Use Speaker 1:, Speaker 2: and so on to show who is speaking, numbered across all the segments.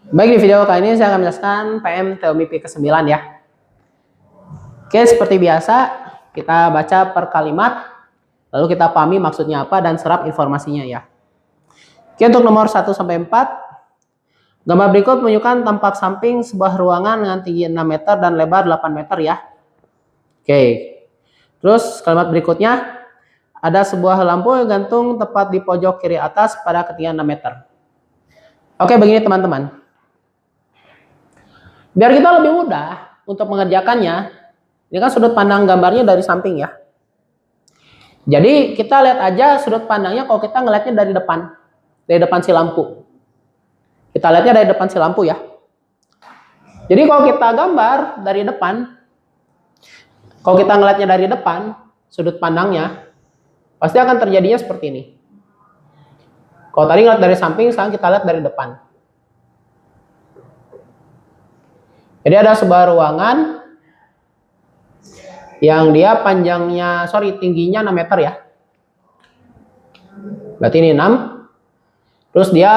Speaker 1: Baik, di video kali ini saya akan menjelaskan PM Teomipi ke-9 ya. Oke, seperti biasa kita baca per kalimat, lalu kita pahami maksudnya apa dan serap informasinya ya. Oke, untuk nomor 1 sampai 4, gambar berikut menunjukkan tampak samping sebuah ruangan dengan tinggi 6 meter dan lebar 8 meter ya. Oke. Terus kalimat berikutnya, ada sebuah lampu yang gantung tepat di pojok kiri atas pada ketinggian 6 meter. Oke, begini teman-teman. Biar kita lebih mudah untuk mengerjakannya, ini kan sudut pandang gambarnya dari samping ya. Jadi kita lihat aja sudut pandangnya kalau kita ngelihatnya dari depan si lampu. Kita lihatnya dari depan si lampu ya. Jadi kalau kita gambar dari depan, kalau kita ngelihatnya dari depan, sudut pandangnya, pasti akan terjadinya seperti ini. Kalau tadi ngeliat dari samping, sekarang kita lihat dari depan. Jadi ada sebuah ruangan yang dia tingginya 6 meter ya. Berarti ini 6. Terus dia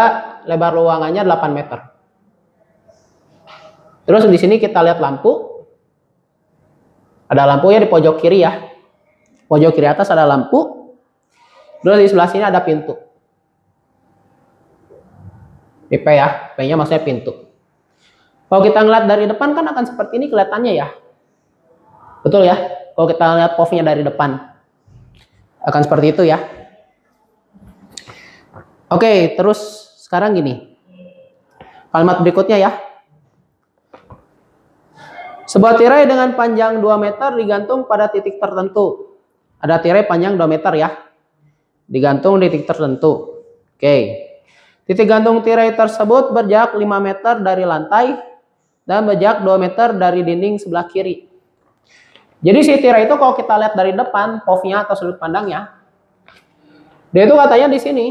Speaker 1: lebar ruangannya 8 meter. Terus di sini kita lihat lampu. Ada lampunya di pojok kiri ya. Pojok kiri atas ada lampu. Terus di sebelah sini ada pintu. Ini P ya. P-nya maksudnya pintu. Kalau kita ngeliat dari depan kan akan seperti ini kelihatannya ya. Betul ya? Kalau kita lihat POV-nya dari depan. Akan seperti itu ya. Oke, terus sekarang gini. Kalimat berikutnya ya. Sebuah tirai dengan panjang 2 meter digantung pada titik tertentu. Ada tirai panjang 2 meter ya. Digantung di titik tertentu. Oke. Titik gantung tirai tersebut berjarak 5 meter dari lantai dan berjarak 2 meter dari dinding sebelah kiri. Jadi si tirai itu kalau kita lihat dari depan, POV-nya atau sudut pandangnya, dia itu katanya di sini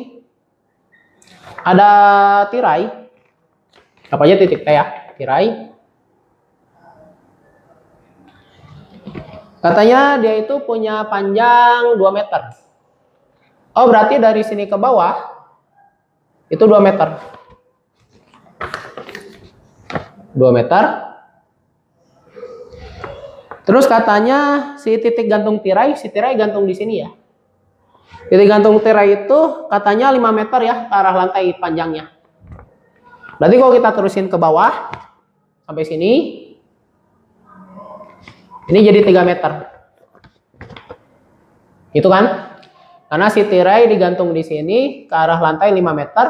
Speaker 1: ada tirai, apa aja titik T ya, tirai. Katanya dia itu punya panjang 2 meter. Oh, berarti dari sini ke bawah itu 2 meter. 2 meter. Terus katanya si titik gantung tirai, si tirai gantung di sini ya. Titik gantung tirai itu katanya 5 meter ya ke arah lantai panjangnya. Berarti kalau kita terusin ke bawah sampai sini, ini jadi 3 meter. Gitu kan? Karena si tirai digantung di sini ke arah lantai 5 meter.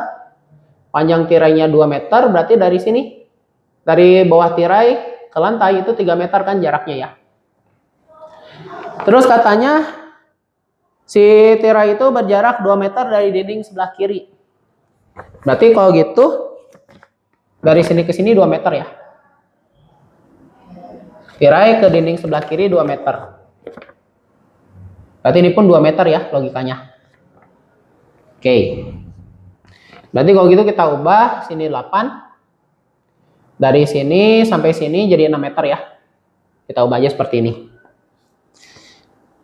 Speaker 1: Panjang tirainya 2 meter, berarti dari sini, dari bawah tirai ke lantai itu 3 meter kan jaraknya ya. Terus katanya si tirai itu berjarak 2 meter dari dinding sebelah kiri. Berarti kalau gitu dari sini ke sini 2 meter ya. Tirai ke dinding sebelah kiri 2 meter. Berarti ini pun 2 meter ya logikanya. Oke. Berarti kalau gitu kita ubah sini 8. Dari sini sampai sini jadi 6 meter ya. Kita ubah aja seperti ini.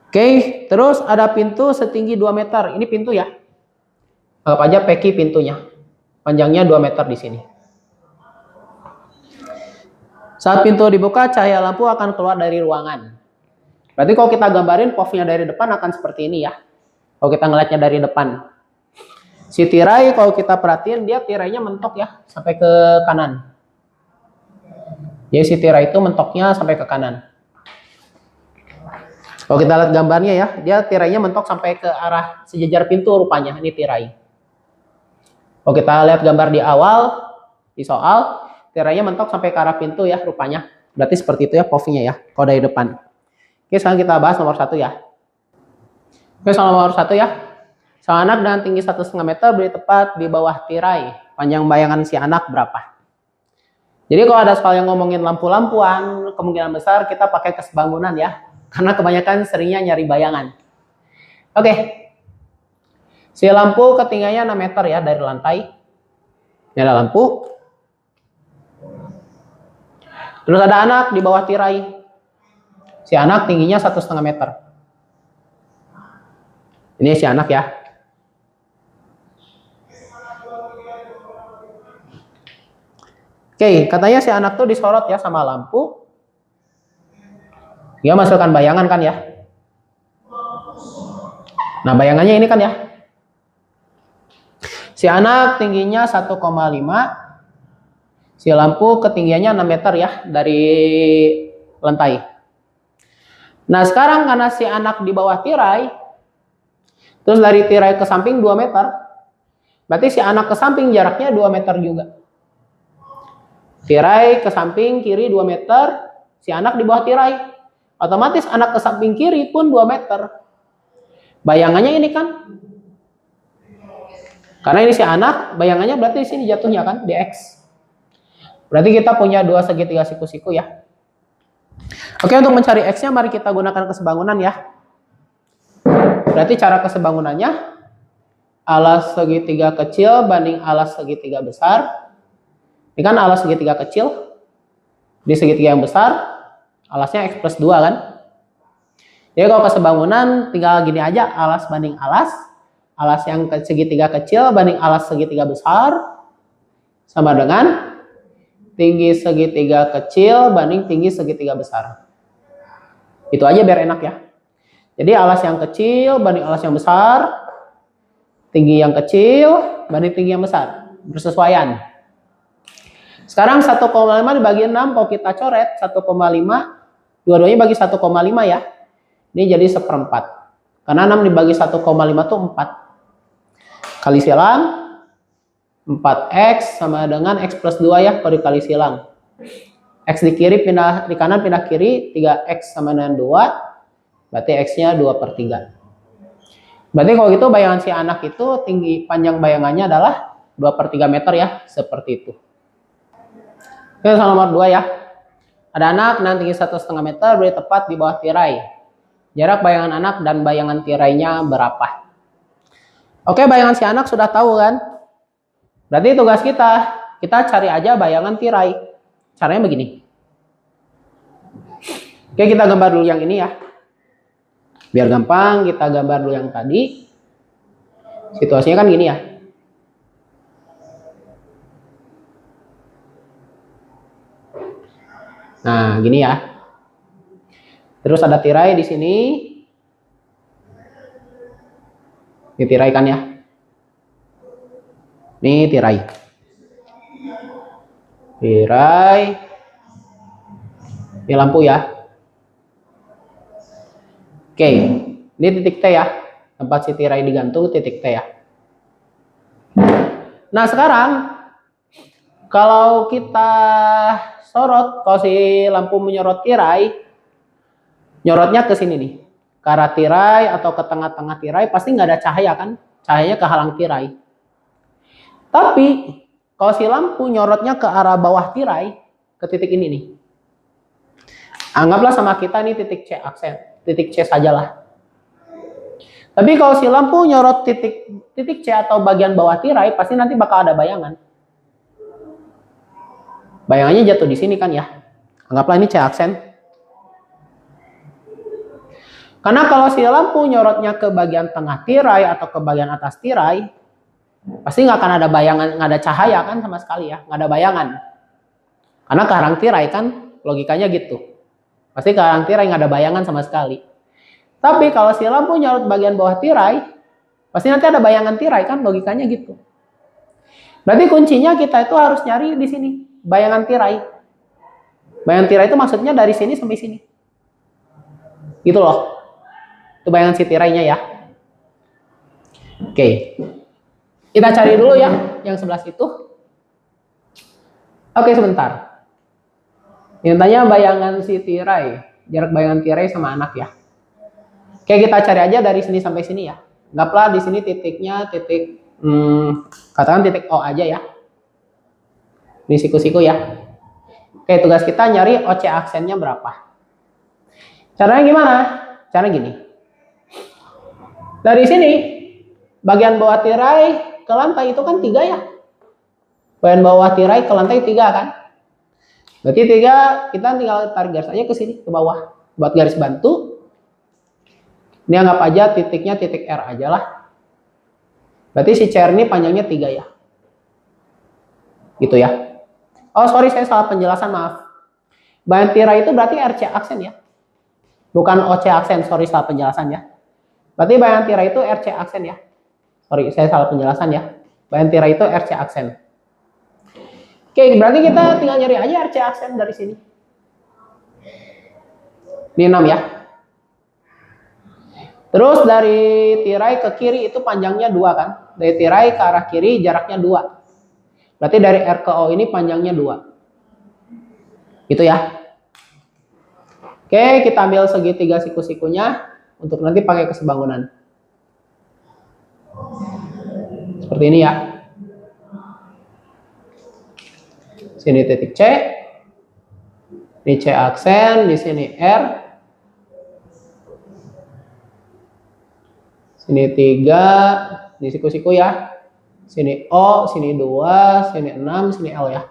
Speaker 1: Oke, terus ada pintu setinggi 2 meter. Ini pintu ya. Anggap aja peki pintunya. Panjangnya 2 meter di sini. Saat pintu dibuka, cahaya lampu akan keluar dari ruangan. Berarti kalau kita gambarin POV-nya dari depan akan seperti ini ya. Kalau kita ngeliatnya dari depan. Si tirai kalau kita perhatiin dia tirainya mentok ya sampai ke kanan. Jadi si tirai itu mentoknya sampai ke kanan. Kalau kita lihat gambarnya ya, dia tirainya mentok sampai ke arah sejajar pintu rupanya, ini tirai. Kalau kita lihat gambar di awal, di soal, tirainya mentok sampai ke arah pintu ya rupanya. Berarti seperti itu ya POV-nya ya, kalau dari depan. Oke, sekarang kita bahas nomor 1 ya. Oke, soal nomor 1 ya. Seorang anak dengan tinggi 1,5 meter berdiri tepat di bawah tirai. Panjang bayangan si anak berapa? Jadi kalau ada soal yang ngomongin lampu-lampuan, kemungkinan besar kita pakai kesebangunan ya. Karena kebanyakan seringnya nyari bayangan. Oke. Si lampu ketinggiannya 6 meter ya dari lantai. Ini ada lampu. Terus ada anak di bawah tirai. Si anak tingginya 1,5 meter. Ini si anak ya. Oke, katanya si anak tuh disorot ya sama lampu. Dia masukkan bayangan kan ya. Nah, bayangannya ini kan ya. Si anak tingginya 1,5. Si lampu ketinggiannya 6 meter ya dari lantai. Nah, sekarang karena si anak di bawah tirai, terus dari tirai ke samping 2 meter, berarti si anak ke samping jaraknya 2 meter juga. Tirai ke samping kiri 2 meter, si anak di bawah tirai. Otomatis anak ke samping kiri pun 2 meter. Bayangannya ini kan. Karena ini si anak, bayangannya berarti di sini jatuhnya kan, di X. Berarti kita punya 2 segitiga siku-siku ya. Oke, untuk mencari X-nya mari kita gunakan kesebangunan ya. Berarti cara kesebangunannya, alas segitiga kecil banding alas segitiga besar. Ini kan alas segitiga kecil, di segitiga yang besar, alasnya X plus 2 kan. Jadi kalau kesebangunan tinggal gini aja, alas banding alas. Alas yang segitiga kecil banding alas segitiga besar sama dengan tinggi segitiga kecil banding tinggi segitiga besar. Itu aja biar enak ya. Jadi alas yang kecil banding alas yang besar, tinggi yang kecil banding tinggi yang besar, bersesuaian. Sekarang 1,5 dibagi 6, kalau kita coret 1,5, dua-duanya bagi 1,5 ya. Ini jadi 1/4. Karena 6 dibagi 1,5 itu 4. Kali silang, 4X sama dengan X plus 2 ya, kalau dikali silang. X di kiri pindah, di kanan pindah kiri, 3X sama dengan 2, berarti X-nya 2/3. Berarti kalau gitu bayangan si anak itu tinggi panjang bayangannya adalah 2/3 meter ya, seperti itu. Oke, soal nomor 2 ya. Ada anak dengan tinggi 1,5 meter berdiri tepat di bawah tirai. Jarak bayangan anak dan bayangan tirainya berapa? Oke, bayangan si anak sudah tahu kan? Berarti tugas kita cari aja bayangan tirai. Caranya begini. Oke, kita gambar dulu yang ini ya. Biar gampang, kita gambar dulu yang tadi. Situasinya kan gini ya. Nah, gini ya. Terus ada tirai di sini. Ini tirai kan ya. Ini tirai. Tirai. Ini lampu ya. Oke, ini titik T ya. Tempat si tirai digantung titik T ya. Nah, sekarang kalau kita sorot, kalau si lampu menyorot tirai, nyorotnya ke sini nih. Ke arah tirai atau ke tengah-tengah tirai, pasti nggak ada cahaya kan? Cahayanya kehalang tirai. Tapi kalau si lampu nyorotnya ke arah bawah tirai, ke titik ini nih. Anggaplah sama kita nih titik C aksen, titik C sajalah. Tapi kalau si lampu nyorot titik C atau bagian bawah tirai, pasti nanti bakal ada bayangan. Bayangannya jatuh di sini kan ya. Anggaplah ini C aksen. Karena kalau si lampu nyorotnya ke bagian tengah tirai atau ke bagian atas tirai, pasti nggak akan ada bayangan, nggak ada cahaya kan sama sekali ya, nggak ada bayangan. Karena kehalang tirai kan, logikanya gitu. Pasti kehalang tirai nggak ada bayangan sama sekali. Tapi kalau si lampu nyorot bagian bawah tirai, pasti nanti ada bayangan tirai kan, logikanya gitu. Berarti kuncinya kita itu harus nyari di sini, bayangan tirai. Bayangan tirai itu maksudnya dari sini sampai sini. Gitu loh. Itu bayangan si tirainya ya. Oke. Kita cari dulu ya yang sebelah situ. Oke, sebentar. Yang tanya bayangan si tirai, jarak bayangan tirai sama anak ya. Oke, kita cari aja dari sini sampai sini ya. Anggaplah di sini titiknya katakan titik O aja ya. Ini siku-siku ya. Oke, tugas kita nyari OC aksennya berapa. Caranya gimana? Caranya gini. Dari sini, bagian bawah tirai ke lantai itu kan 3 ya. Bagian bawah tirai ke lantai 3 kan. Berarti 3, kita tinggal tarik garis aja ke sini, ke bawah. Buat garis bantu. Ini anggap aja titiknya titik R aja lah. Berarti si CR ini panjangnya 3 ya. Gitu ya. Oh sorry, saya salah penjelasan, maaf. Bayang tirai itu berarti RC aksen ya, bukan OC aksen. Sorry, salah penjelasan ya. Berarti bayang tirai itu RC aksen ya. Sorry, saya salah penjelasan ya. Bayang tirai itu RC aksen. Oke, berarti kita tinggal nyari aja RC aksen dari sini. Ini 6 ya. Terus dari tirai ke kiri itu panjangnya 2 kan. Dari tirai ke arah kiri jaraknya 2. Berarti dari R ke O ini panjangnya 2. Gitu ya. Oke, kita ambil segitiga siku-sikunya untuk nanti pakai kesebangunan. Seperti ini ya. Sini titik C. Ini C aksen, di sini R. Sini 3, di siku-siku ya. Sini O, sini 2, sini 6, sini L ya.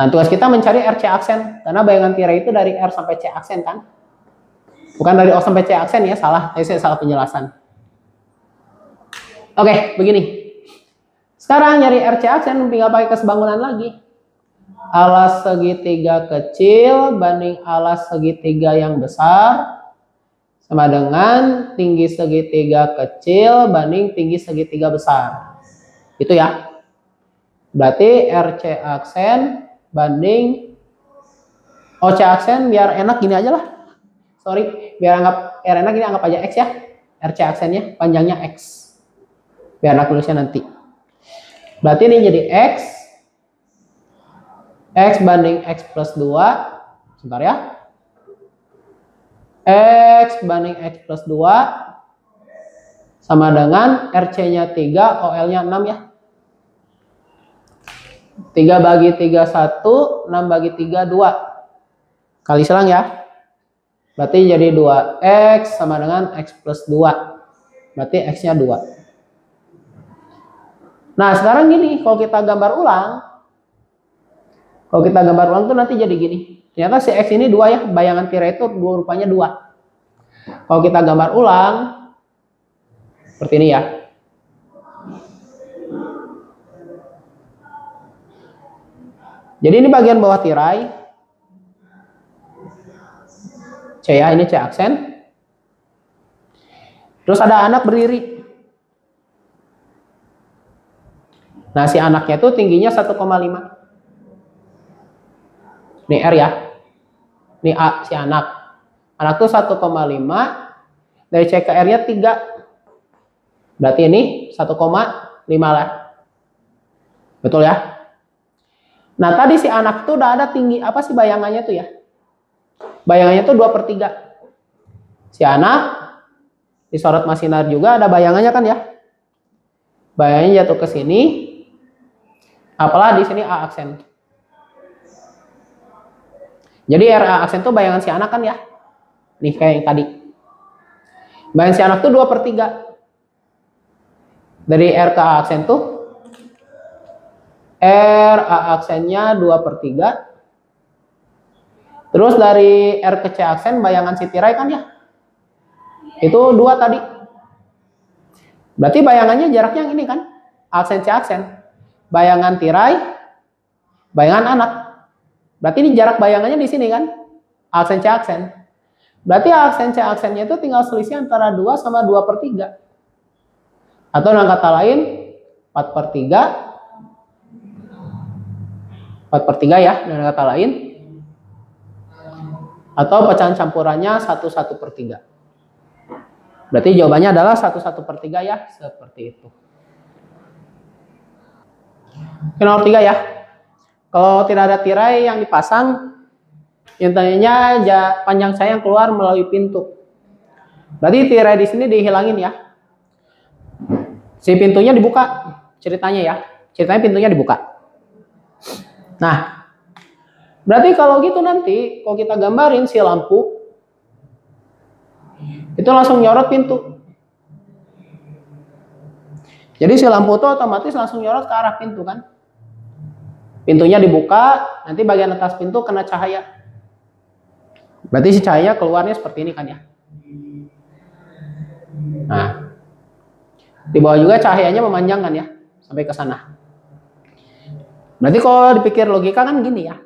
Speaker 1: Nah, tugas kita mencari RC aksen, karena bayangan tirai itu dari R sampai C aksen kan? Bukan dari O sampai C aksen ya, salah. Saya salah penjelasan. Oke, begini. Sekarang nyari RC aksen tinggal pakai kesebangunan lagi. Alas segitiga kecil banding alas segitiga yang besar sama dengan tinggi segitiga kecil banding tinggi segitiga besar. Itu ya. Berarti RC aksen banding OC aksen, biar enak gini aja lah. Sorry, biar enak gini, anggap aja X ya. RC aksennya panjangnya X. Biar enak tulisnya nanti. Berarti ini jadi X banding X plus 2. Sebentar ya. X banding X plus 2 sama dengan RC-nya 3, OL-nya 6 ya. 3 bagi 3, 1, 6 bagi 3, 2. Kali selang ya. Berarti jadi 2X sama dengan X plus 2. Berarti X-nya 2. Nah, sekarang gini, kalau kita gambar ulang. Kalau kita gambar ulang tuh nanti jadi gini. Ternyata si X ini 2 ya, bayangan tirai itu rupanya 2. Kalau kita gambar ulang, seperti ini ya. Jadi ini bagian bawah tirai. C ya, ini C aksen. Terus ada anak berdiri. Nah, si anaknya itu tingginya 1,5. Ini R ya. Ini A, si anak. Anak itu 1,5. Dari C ke R-nya 3. Berarti ini 1,5 lah. Betul ya? Nah, tadi si anak itu udah ada tinggi, apa sih bayangannya tuh ya? Bayangannya tuh 2/3. Si anak, disorot Mas Sinar juga ada bayangannya kan ya? Bayangannya jatuh ke sini. Apalah di sini A aksen. Jadi RA aksen tuh bayangan si anak kan ya? Nih kayak yang tadi. Bayangan si anak tuh 2/3. Dari R ke A aksen tuh R A aksennya 2/3. Terus dari R ke C aksen bayangan si tirai kan ya? Itu 2 tadi. Berarti bayangannya jaraknya yang ini kan? Aksen C aksen. Bayangan tirai, bayangan anak. Berarti ini jarak bayangannya di sini kan? Aksen C aksen. Berarti aksen C aksennya itu tinggal selisih antara 2 sama 2/3. Atau dengan kata lain 4/3. 4/3 ya dengan kata lain. Atau pecahan campurannya 1/1/3. Berarti jawabannya adalah 1/1/3 ya, seperti itu. Oke, nomor 3 ya. Kalau tidak ada tirai yang dipasang, intinya panjang saya yang keluar melalui pintu. Berarti tirai di sini dihilangin ya. Si pintunya dibuka, ceritanya ya. Ceritanya pintunya dibuka. Nah, berarti kalau gitu nanti, kalau kita gambarin si lampu, itu langsung nyorot pintu. Jadi si lampu itu otomatis langsung nyorot ke arah pintu kan. Pintunya dibuka, nanti bagian atas pintu kena cahaya. Berarti si cahaya keluarnya seperti ini kan ya. Nah, di bawah juga cahayanya memanjang kan ya, sampai ke sana. Berarti kalau dipikir logika kan gini ya.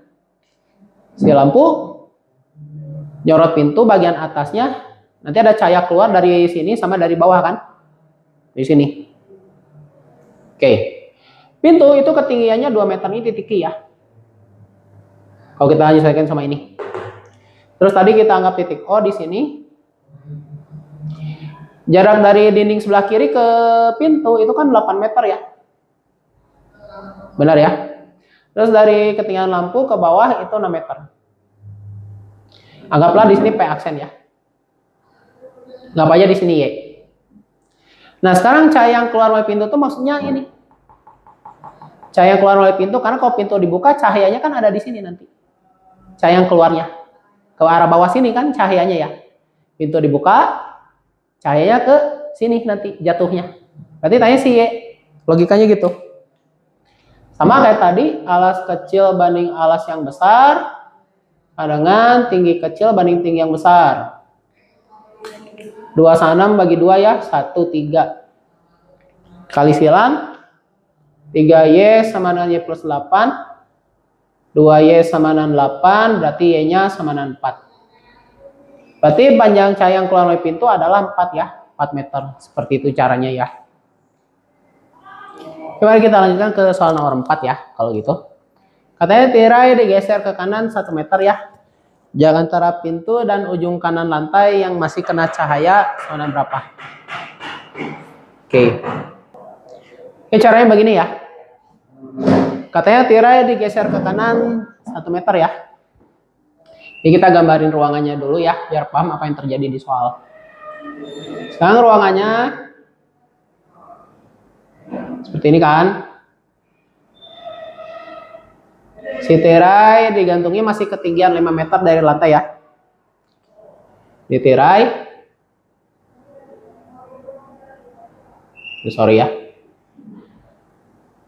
Speaker 1: Si lampu nyorot pintu bagian atasnya, nanti ada cahaya keluar dari sini sama dari bawah kan? Di sini. Oke. Pintu itu ketinggiannya 2 meter ini titik Q ya. Kalau kita sesuaikan sama ini. Terus tadi kita anggap titik O di sini. Jarak dari dinding sebelah kiri ke pintu itu kan 8 meter ya. Benar ya? Terus dari ketinggian lampu ke bawah itu 6 meter. Anggaplah di sini P aksen ya. Anggap aja di sini Y. Nah, sekarang cahaya yang keluar melalui pintu itu maksudnya ini. Cahaya yang keluar melalui pintu, karena kalau pintu dibuka, cahayanya kan ada di sini nanti. Cahaya yang keluarnya. Ke arah bawah sini kan cahayanya ya. Pintu dibuka, cahayanya ke sini nanti jatuhnya. Berarti tanya si Y. Logikanya gitu. Sama kayak tadi, alas kecil banding alas yang besar, dengan tinggi kecil banding tinggi yang besar. 2/6 bagi 2 ya, 1/3. Kali silang, 3Y sama dengan Y plus 8. 2Y sama dengan 8, berarti Y-nya sama dengan 4. Berarti panjang cahaya yang keluar dari pintu adalah 4 ya, 4 meter. Seperti itu caranya ya. Mari kita lanjutkan ke soal nomor 4 ya, kalau gitu. Katanya tirai digeser ke kanan 1 meter ya. Jarak antara pintu dan ujung kanan lantai yang masih kena cahaya sama dengan berapa? Oke. Oke, caranya begini ya. Katanya tirai digeser ke kanan 1 meter ya. Ini kita gambarin ruangannya dulu ya, biar paham apa yang terjadi di soal. Sekarang ruangannya seperti ini kan. Si tirai digantungi masih ketinggian 5 meter dari lantai ya. Di tirai. Sorry ya.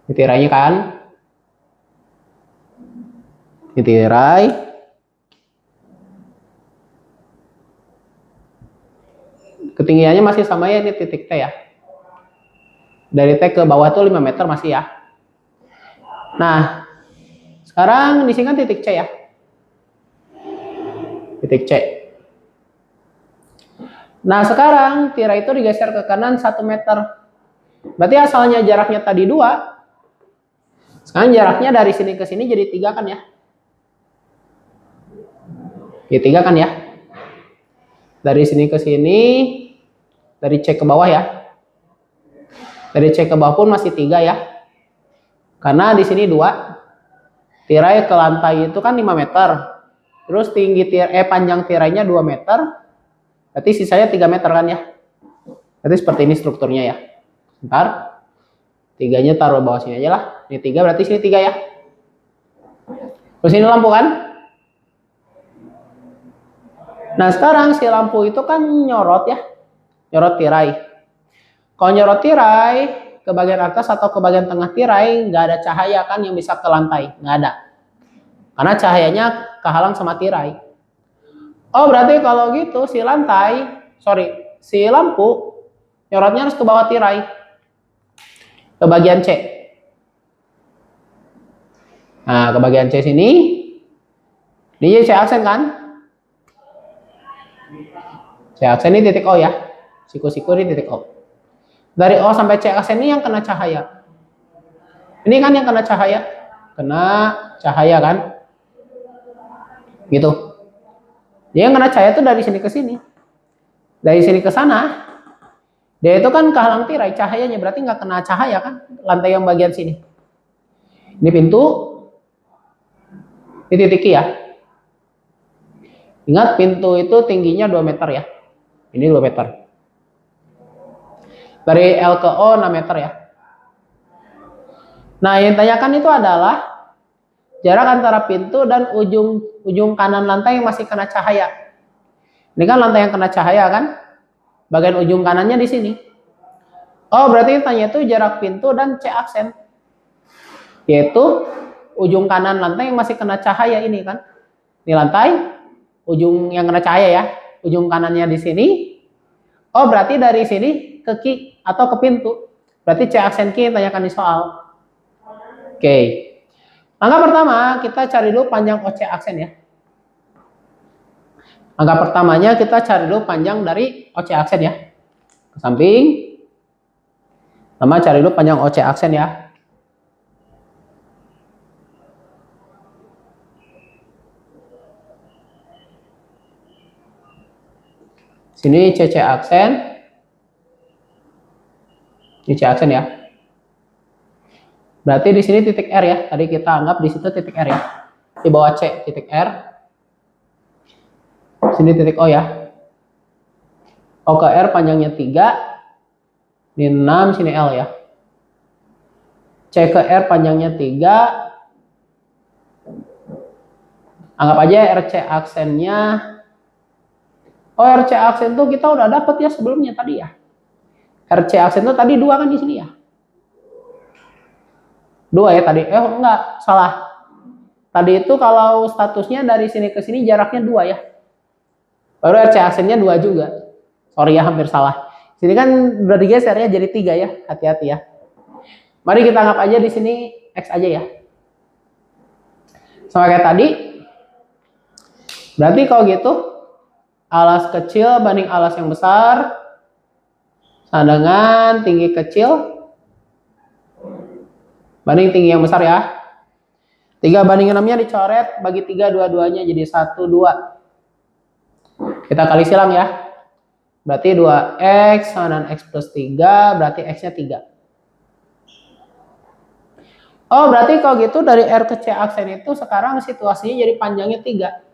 Speaker 1: Di tirainya kan. Di tirai. Ketinggiannya masih sama ya, ini titik T ya. Dari T ke bawah tuh 5 meter masih ya. Nah, sekarang di sini kan titik C ya. Titik C. Nah, sekarang tirai itu digeser ke kanan 1 meter. Berarti asalnya jaraknya tadi 2. Sekarang jaraknya dari sini ke sini jadi 3 kan ya. Jadi 3 kan ya. Dari sini ke sini, dari C ke bawah ya. Dari C ke bawah pun masih 3 ya. Karena di sini 2. Tirai ke lantai itu kan 5 meter. Terus tinggi panjang tirainya 2 meter. Berarti sisanya 3 meter kan ya. Berarti seperti ini strukturnya ya. Bentar. 3-nya taruh bawah sini aja lah. Ini 3 berarti sini 3 ya. Terus ini lampu kan. Nah, sekarang si lampu itu kan nyorot ya. Nyorot tirai. Kalau nyorot tirai ke bagian atas atau ke bagian tengah tirai, nggak ada cahaya kan yang bisa ke lantai. Nggak ada. Karena cahayanya kehalang sama tirai. Oh, berarti kalau gitu si lampu nyorotnya harus ke bawah tirai. Ke bagian C. Nah, ke bagian C sini. Ini C aksen kan? C aksen ini titik O ya. Siku-siku ini titik O. Dari O sampai C aksen ini yang kena cahaya. Ini kan yang kena cahaya. Kena cahaya kan? Gitu. Dia yang kena cahaya itu dari sini ke sini. Dari sini ke sana. Dia itu kan kehalang tirai cahayanya. Berarti nggak kena cahaya kan? Lantai yang bagian sini. Ini pintu. Ini titik ya. Ingat pintu itu tingginya 2 meter ya. Ini 2 meter. Dari L ke O 6 meter ya. Nah, yang ditanyakan itu adalah jarak antara pintu dan ujung kanan lantai yang masih kena cahaya. Ini kan lantai yang kena cahaya kan? Bagian ujung kanannya di sini. Oh, berarti tanya itu jarak pintu dan C aksen. Yaitu ujung kanan lantai yang masih kena cahaya ini kan. Ini lantai, ujung yang kena cahaya ya. Ujung kanannya di sini. Oh, berarti dari sini ke Q atau ke pintu. Berarti C aksen Q yang tanyakan di soal. Oke. Langkah pertama, kita cari dulu panjang OC aksen ya. Langkah pertamanya kita cari dulu panjang dari OC aksen ya. Ke samping. Pertama cari dulu panjang OC aksen ya. Sini CC aksen. CC aksen ya. Berarti di sini titik R ya. Tadi kita anggap di situ titik R ya. Di bawah C titik R. Sini titik O ya. O ke R panjangnya 3. Ini 6, sini L ya. C ke R panjangnya 3. Anggap aja RC aksennya. Oh, RC aksen tuh kita udah dapet ya sebelumnya tadi ya. RC aksen tuh tadi 2 kan di sini ya. 2 ya tadi. Enggak, salah. Tadi itu kalau statusnya dari sini ke sini jaraknya 2 ya. Baru RC aksennya 2 juga. Sorry ya, hampir salah. Sini kan udah digeser ya jadi 3 ya. Hati-hati ya. Mari kita anggap aja di sini X aja ya. Sama kayak tadi. Berarti kalau gitu alas kecil banding alas yang besar sama dengan tinggi kecil banding tinggi yang besar ya. 3/6-nya dicoret, bagi 3 dua-duanya jadi 1, 2. Kita kali silang ya. Berarti 2x sama dengan x plus 3, berarti x-nya 3. Oh, berarti kalau gitu dari R ke C aksen itu sekarang situasinya jadi panjangnya 3.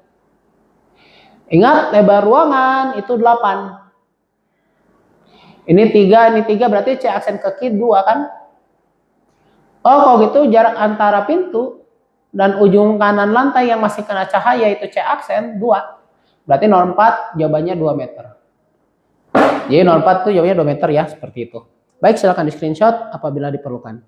Speaker 1: Ingat, lebar ruangan itu 8. Ini 3, ini 3, berarti C aksen ke kiri 2 kan? Oh, kalau gitu jarak antara pintu dan ujung kanan lantai yang masih kena cahaya itu C aksen 2. Berarti 0,4 jawabannya 2 meter. Jadi 0,4 itu jawabannya 2 meter ya, seperti itu. Baik, silakan di screenshot apabila diperlukan.